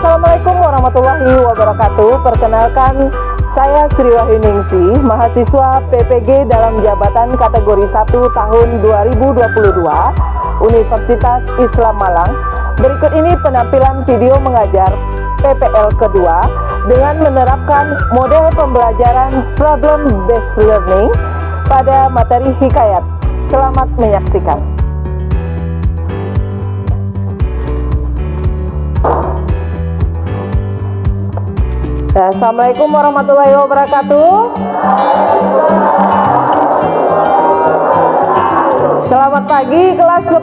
Assalamualaikum warahmatullahi wabarakatuh. Perkenalkan, saya Sri Wahyuningsih, mahasiswa PPG dalam jabatan kategori 1 tahun 2022 Universitas Islam Malang. Berikut ini penampilan video mengajar PPL kedua dengan menerapkan model pembelajaran problem based learning pada materi hikayat. Selamat menyaksikan. Assalamualaikum warahmatullahi wabarakatuh. Selamat pagi kelas 10.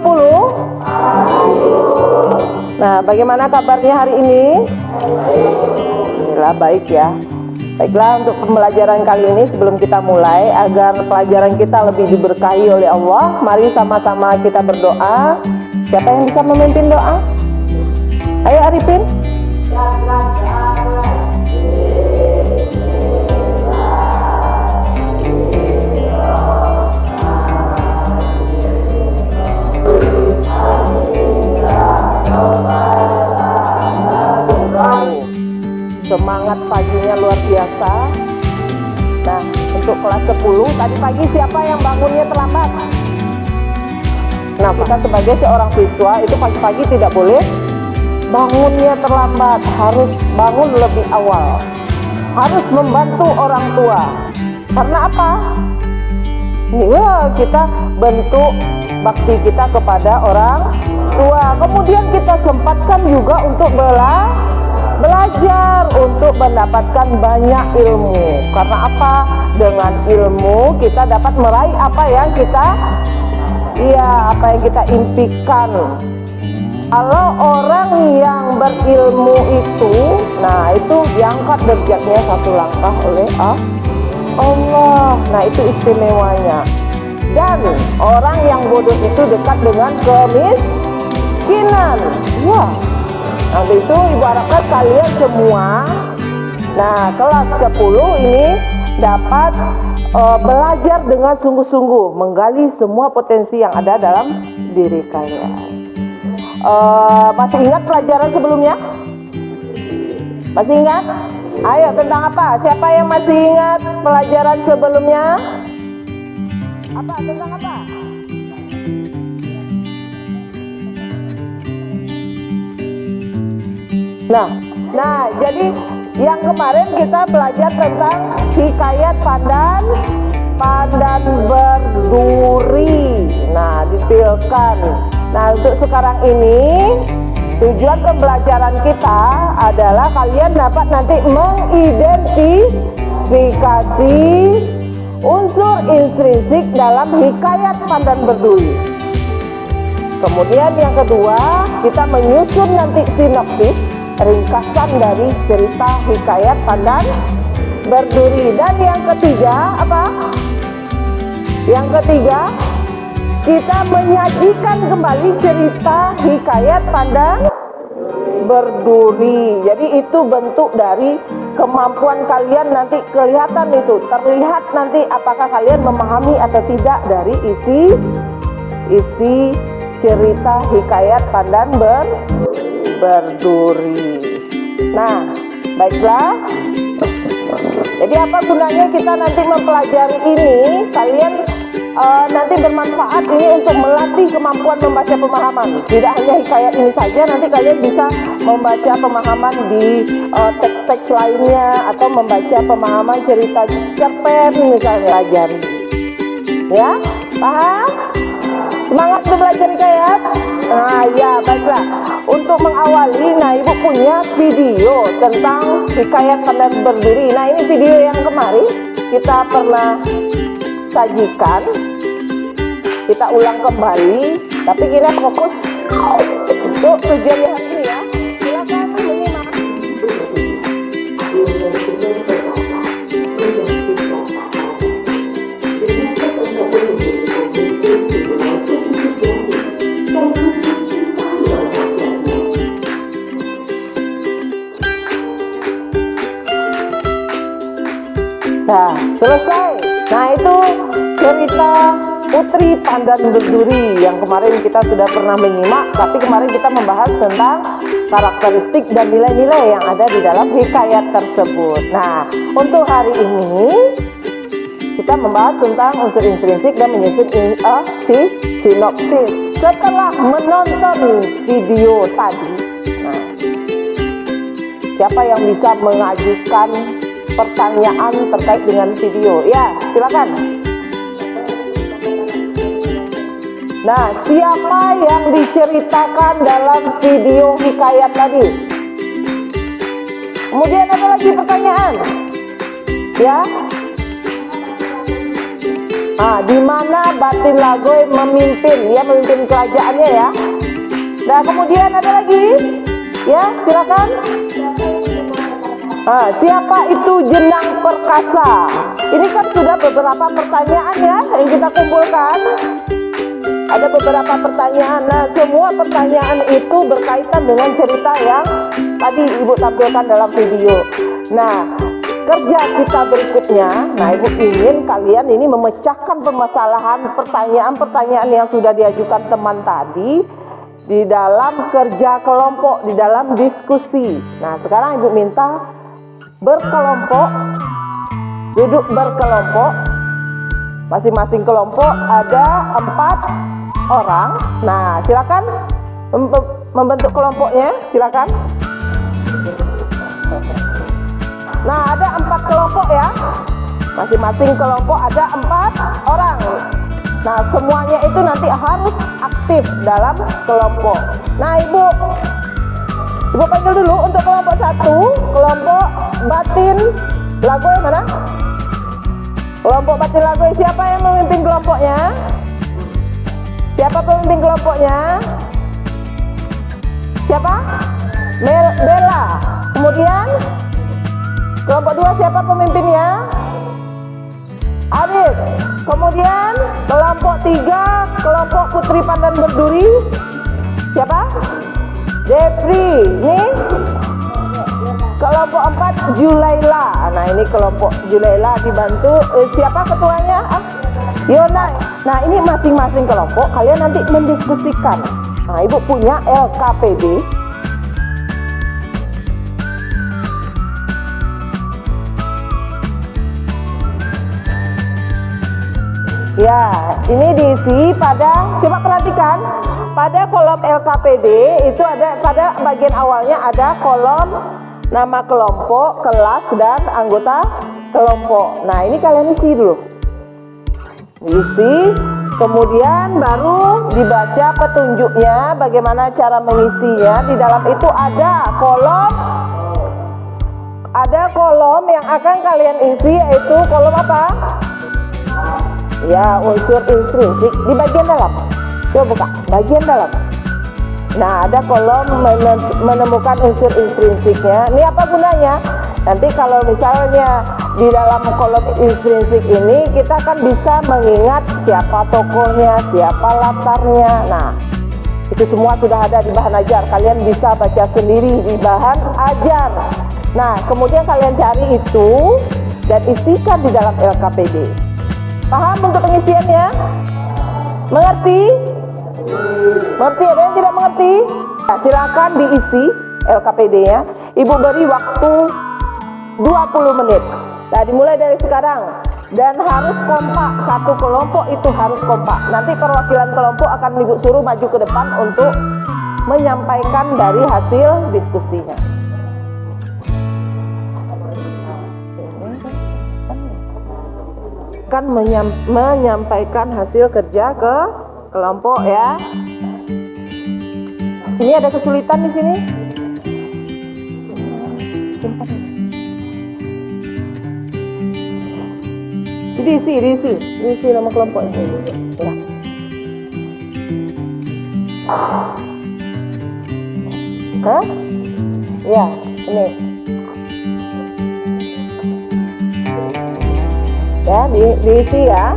Nah, bagaimana kabarnya hari ini? Alhamdulillah baik ya. Baiklah, untuk pembelajaran kali ini sebelum kita mulai, agar pelajaran kita lebih diberkahi oleh Allah, mari sama-sama kita berdoa. Siapa yang bisa memimpin doa? Ayo Arifin. Semangat paginya luar biasa. Nah, untuk kelas 10 tadi pagi siapa yang bangunnya terlambat? Nah, kita sebagai seorang siswa itu pagi-pagi tidak boleh bangunnya terlambat, harus bangun lebih awal, harus membantu orang tua. Karena apa? Ya, kita bentuk bakti kita kepada orang tua. Kemudian kita sempatkan juga untuk belajar untuk mendapatkan banyak ilmu. Karena apa? Dengan ilmu kita dapat meraih apa yang kita impikan. Kalau orang yang berilmu itu, nah itu diangkat derajatnya satu langkah oleh Allah. Nah itu istimewanya. Dan orang yang bodoh itu dekat dengan kemiskinan. Wah. Nanti itu ibu harapkan kalian semua, nah kelas 10 ini dapat belajar dengan sungguh-sungguh, menggali semua potensi yang ada dalam diri kalian. Masih ingat pelajaran sebelumnya? Masih ingat? Ayo, tentang apa? Siapa yang masih ingat pelajaran sebelumnya? Apa? Tentang apa? Nah, jadi yang kemarin kita belajar tentang hikayat pandan berduri. Nah, detailkan. Nah, untuk sekarang ini tujuan pembelajaran kita adalah kalian dapat nanti mengidentifikasi unsur intrinsik dalam hikayat pandan berduri. Kemudian yang kedua, kita menyusun nanti sinopsis, ringkasan dari cerita hikayat pandan berduri. Dan yang ketiga apa? Yang ketiga, kita menyajikan kembali cerita hikayat pandan berduri. Jadi itu bentuk dari kemampuan kalian, nanti kelihatan itu, terlihat nanti apakah kalian memahami atau tidak dari isi cerita hikayat pandan berduri. Nah, baiklah. Jadi apa gunanya kita nanti mempelajari ini? Kalian nanti bermanfaat ini untuk melatih kemampuan membaca pemahaman. Tidak hanya hikayat ini saja, nanti kalian bisa membaca pemahaman di teks-teks lainnya, atau membaca pemahaman cerita cerpen misalnya, pelajari. Ya, paham? Semangat untuk belajar hikayat? Nah ya, baiklah. Untuk mengawali, nah ibu punya video tentang hikayat pandan berduri. Nah ini video yang kemarin kita pernah sajikan, kita ulang kembali, tapi kita fokus untuk tujuan hari ini ya. Silakan menyimak. Nah, selesai. Nah, itu cerita Putri Pandan Berduri yang kemarin kita sudah pernah menyimak, tapi kemarin kita membahas tentang karakteristik dan nilai-nilai yang ada di dalam hikayat tersebut. Nah, untuk hari ini kita membahas tentang unsur intrinsik dan menyusun sinopsis. Setelah menonton video tadi, nah, siapa yang bisa mengajukan pertanyaan terkait dengan video? Ya, silakan. Nah, siapa yang diceritakan dalam video hikayat tadi? Kemudian ada lagi pertanyaan, ya. Di mana Batin Lagoy memimpin, ya, memimpin kerajaannya, ya. Nah, kemudian ada lagi, ya, silakan. Siapa itu Jenang Perkasa? Ini kan sudah beberapa pertanyaan, ya, yang kita kumpulkan. Ada beberapa pertanyaan. Nah, semua pertanyaan itu berkaitan dengan cerita yang tadi Ibu tampilkan dalam video. Nah, kerja kita berikutnya, nah, Ibu ingin kalian ini memecahkan permasalahan pertanyaan-pertanyaan yang sudah diajukan teman tadi di dalam kerja kelompok, di dalam diskusi. Nah, sekarang Ibu minta berkelompok, duduk berkelompok. Masing-masing kelompok ada 4 orang. Nah, silakan membentuk kelompoknya, silakan. Nah, ada 4 kelompok, ya. Masing-masing kelompok ada 4 orang. Nah, semuanya itu nanti harus aktif dalam kelompok. Nah, Ibu panggil dulu untuk kelompok 1, kelompok Batin Lagoy mana? Kelompok Batin Lagoy, siapa yang memimpin kelompoknya? Siapa pemimpin kelompoknya? Siapa? Bella. Kemudian kelompok 2 siapa pemimpinnya? Arif. Kemudian kelompok 3, kelompok Putri Pandan Berduri, siapa? Jeffrey. Ini kelompok 4 Julaila. Nah, ini kelompok Julaila dibantu siapa ketuanya? Yona. Nah, ini masing-masing kelompok kalian nanti mendiskusikan. Nah, Ibu punya LKPD. Ya, ini diisi pada, coba perhatikan, pada kolom LKPD itu ada, pada bagian awalnya ada kolom nama kelompok, kelas, dan anggota kelompok. Nah, ini kalian isi dulu. Diisi, kemudian baru dibaca petunjuknya, bagaimana cara mengisinya. Di dalam itu ada kolom yang akan kalian isi, yaitu kolom apa? Ya, unsur intrinsik di bagian dalam. Coba buka bagian dalam. Nah, ada kolom menemukan unsur intrinsiknya. Ini apa gunanya? Nanti kalau misalnya di dalam kolom intrinsik ini kita kan bisa mengingat siapa tokohnya, siapa latarnya. Nah, itu semua sudah ada di bahan ajar. Kalian bisa baca sendiri di bahan ajar. Nah, kemudian kalian cari itu dan isikan di dalam LKPD. Paham untuk pengisiannya? Mengerti? Mengerti? Ada yang tidak mengerti? Nah, silakan diisi LKPD-nya. Ibu beri waktu 20 menit. Nah, dimulai dari sekarang. Dan harus kompak, satu kelompok itu harus kompak. Nanti perwakilan kelompok akan Ibu suruh maju ke depan untuk menyampaikan dari hasil diskusinya. Kan menyampaikan hasil kerja ke kelompok, ya. Ini ada kesulitan di sini. Diisi nama kelompoknya. Ya. Hah? Ya, ini. Ya, diisi ya.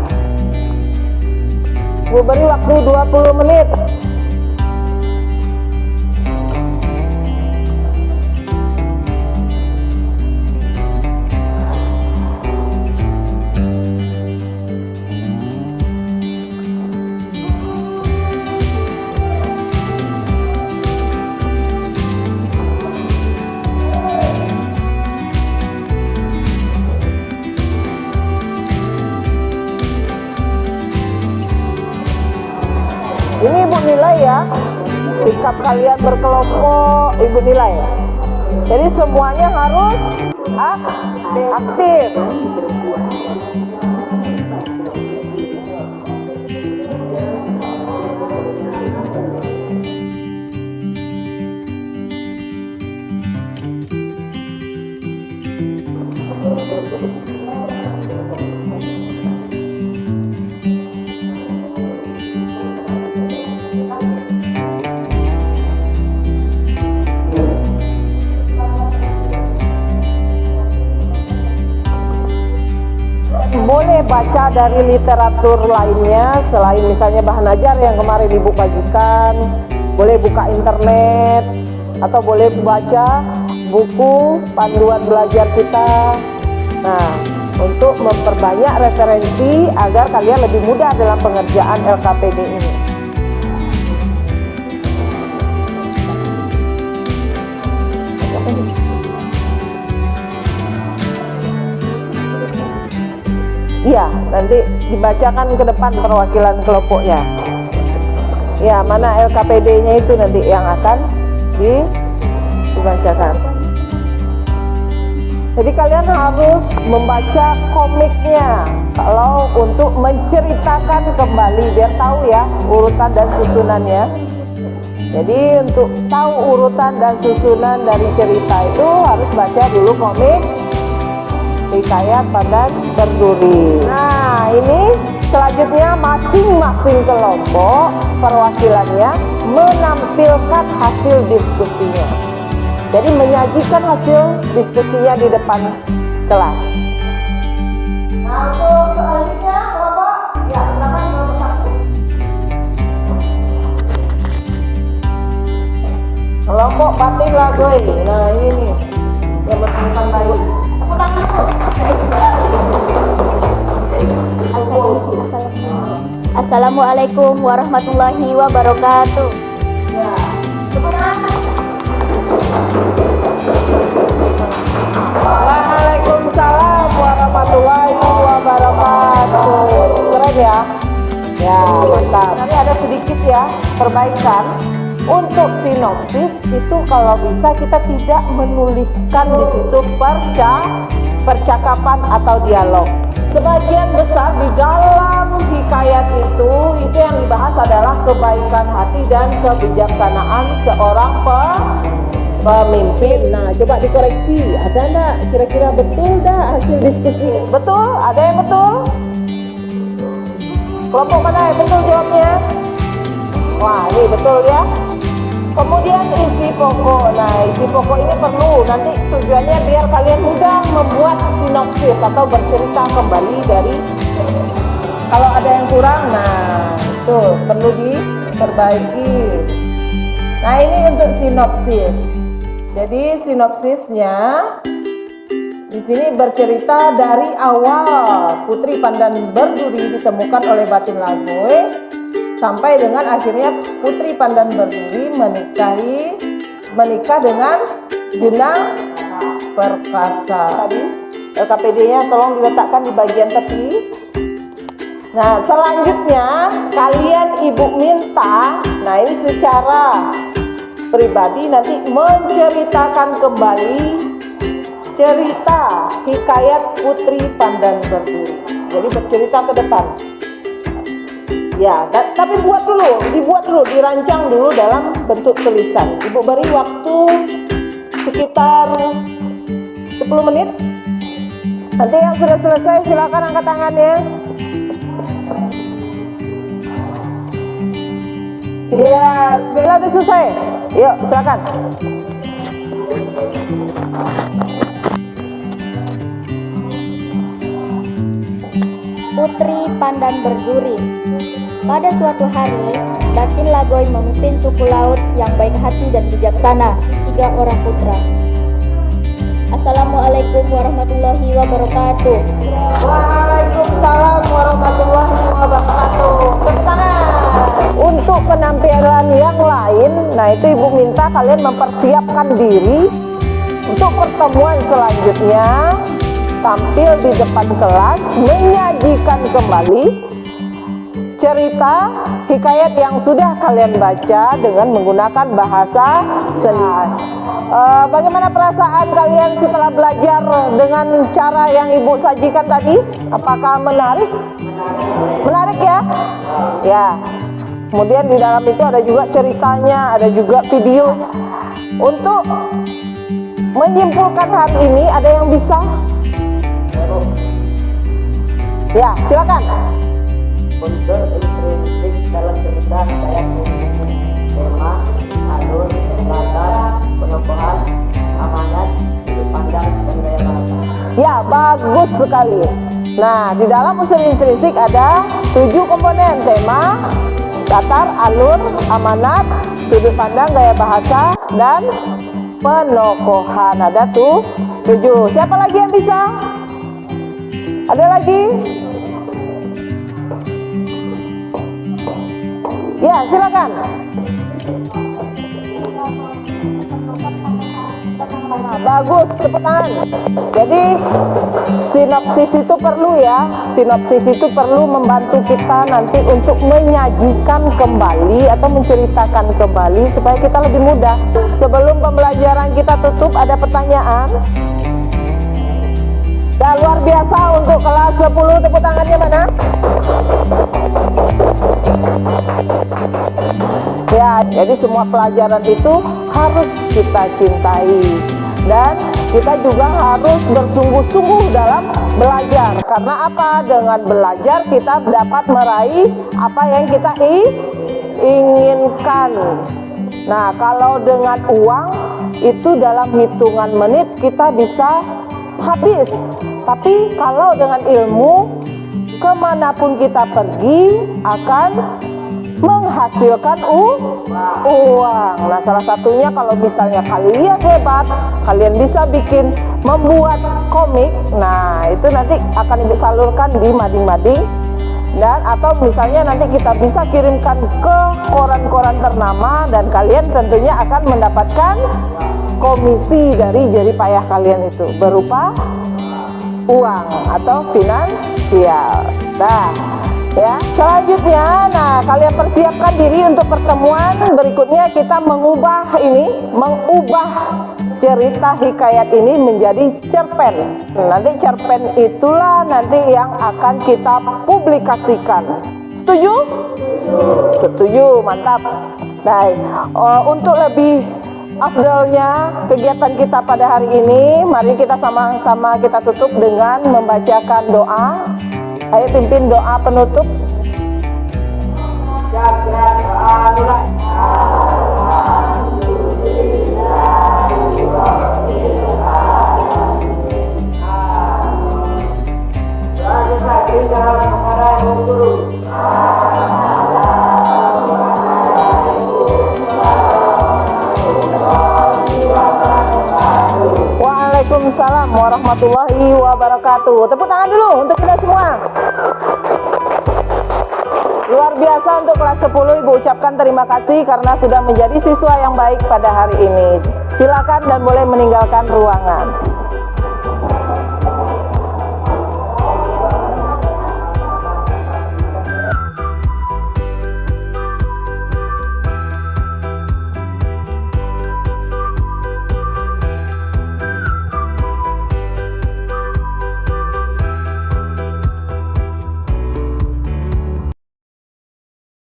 Gue beri waktu 20 menit. ini Ibu nilai ya. Sikap kalian berkelompok, Ibu nilai. Jadi semuanya harus aktif. Boleh baca dari literatur lainnya selain misalnya bahan ajar yang kemarin Ibu bagikan, boleh buka internet atau boleh baca buku panduan belajar kita. Nah, untuk memperbanyak referensi agar kalian lebih mudah dalam pengerjaan LKPD ini. Iya, nanti dibacakan ke depan perwakilan kelompoknya. Ya, mana LKPD-nya itu nanti yang akan dibacakan. Jadi kalian harus membaca komiknya kalau untuk menceritakan kembali biar tahu ya urutan dan susunannya. Jadi untuk tahu urutan dan susunan dari cerita itu harus baca dulu komik Hikayat Pandan Berduri. Nah, ini selanjutnya masing-masing kelompok perwakilannya menampilkan hasil diskusinya. Jadi menyajikan hasil diskusinya di depan kelas. Nah, untuk selanjutnya kelompok, ya silakan kelompok 1. Kelompok Batin Lagoy. Nah, ini nih yang bertentang baik. Assalamualaikum warahmatullahi wabarakatuh. Ya. Waalaikumsalam warahmatullahi wabarakatuh. Keren ya? Ya, mantap. Nanti ada sedikit ya perbaikan. Untuk sinopsis itu kalau bisa kita tidak menuliskan di situ percakapan atau dialog. Sebagian besar di dalam hikayat itu yang dibahas adalah kebaikan hati dan kebijaksanaan seorang pemimpin. Nah, coba dikoreksi. Ada enggak kira-kira betul dah hasil diskusi? Betul? Ada yang betul? Kelompok mana yang betul jawabnya? Wah, ini betul ya. Kemudian isi pokok. Nah, isi pokok ini perlu nanti tujuannya biar kalian mudah membuat sinopsis atau bercerita kembali dari kalau ada yang kurang. Nah, itu perlu diperbaiki. Nah, ini untuk sinopsis. Jadi sinopsisnya di sini bercerita dari awal Putri Pandan Berduri ditemukan oleh Batin Lagoy sampai dengan akhirnya Putri Pandan Berduri menikah dengan Jenang Perkasa. Tadi LKPD-nya tolong diletakkan di bagian tepi. Nah, selanjutnya kalian Ibu minta, nah ini secara pribadi nanti menceritakan kembali cerita hikayat Putri Pandan Berduri. Jadi bercerita ke depan. Ya, tapi dibuat dulu, dirancang dulu dalam bentuk tulisan. Ibu beri waktu sekitar 10 menit. Nanti yang sudah selesai silakan angkat tangannya. Ya, bila sudah selesai, yuk silakan. Putri Pandan Berduri. Pada suatu hari, Batin Lagoy memimpin suku laut yang baik hati dan bijaksana, 3 orang putra. Assalamualaikum warahmatullahi wabarakatuh. Waalaikumsalam warahmatullahi wabarakatuh. Pertanyaan untuk penampilan yang lain, nah itu Ibu minta kalian mempersiapkan diri untuk pertemuan selanjutnya, tampil di depan kelas, menyajikan kembali cerita hikayat yang sudah kalian baca dengan menggunakan bahasa seni. Bagaimana perasaan kalian setelah belajar dengan cara yang Ibu sajikan tadi? Apakah menarik? Menarik ya? Ya. Kemudian di dalam itu ada juga ceritanya, ada juga video. Untuk menyimpulkan hari ini, ada yang bisa? Ya, silakan. Unsur intrinsik dalam cerita saya tema, alur, latar, penokohan, amanat, sudut pandang, dan gaya bahasa. Ya, bagus sekali. Nah, di dalam unsur intrinsik ada 7 komponen: tema, latar, alur, amanat, sudut pandang, gaya bahasa, dan penokohan. Ada tuh 7. Siapa lagi yang bisa? Ada lagi? Ya, silakan. Nah, bagus, tepuk tangan. Jadi sinopsis itu perlu ya. Sinopsis itu perlu membantu kita nanti untuk menyajikan kembali atau menceritakan kembali supaya kita lebih mudah. Sebelum pembelajaran kita tutup, ada pertanyaan? Ya, luar biasa untuk kelas 10, tepuk tangannya mana? Ya, jadi semua pelajaran itu harus kita cintai. Dan kita juga harus bersungguh-sungguh dalam belajar. Karena apa? Dengan belajar kita dapat meraih apa yang kita inginkan. Nah, kalau dengan uang itu dalam hitungan menit kita bisa habis. Tapi kalau dengan ilmu, kemanapun kita pergi akan menghasilkan uang. Nah, salah satunya kalau misalnya kalian hebat, kalian bisa membuat komik. Nah, itu nanti akan Ibu salurkan di mading-mading. Dan atau misalnya nanti kita bisa kirimkan ke koran-koran ternama dan kalian tentunya akan mendapatkan komisi dari jerih payah kalian itu berupa uang atau finansial. Nah, ya, selanjutnya, nah kalian persiapkan diri untuk pertemuan berikutnya. Kita mengubah cerita hikayat ini menjadi cerpen. Nanti cerpen itulah nanti yang akan kita publikasikan. Setuju? Setuju, mantap. Baik, untuk lebih afdalnya kegiatan kita pada hari ini, mari kita sama-sama kita tutup dengan membacakan doa. Ayo pimpin doa penutup. Waalaikumsalam warahmatullahi wabarakatuh. Tepuk tangan dulu untuk kita semua. Luar biasa untuk kelas 10. Ibu ucapkan terima kasih karena sudah menjadi siswa yang baik pada hari ini. Silakan dan boleh meninggalkan ruangan.